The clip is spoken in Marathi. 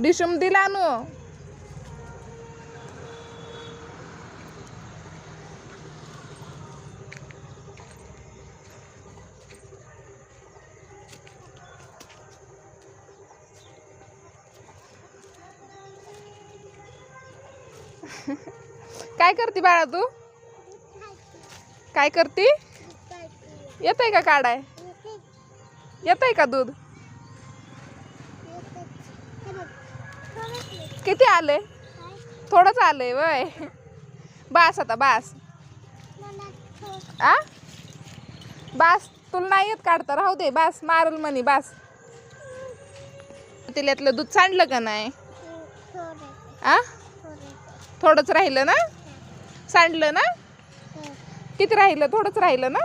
डिशुम दिला नु काय करते बाळा तू? काय करते? येतंय का काढाय? येतंय का दूध? किती आले? थोडंच आलंय वय. बास आता बास. आ बास तुला नाही येत काढता, राहू दे. बास मारल म्हणी बास. तिल्यातलं दूध सांडलं का नाही? आ थोडंच राहिलं ना? सांडलं ना? किती राहिलं? थोडंच राहिलं ना?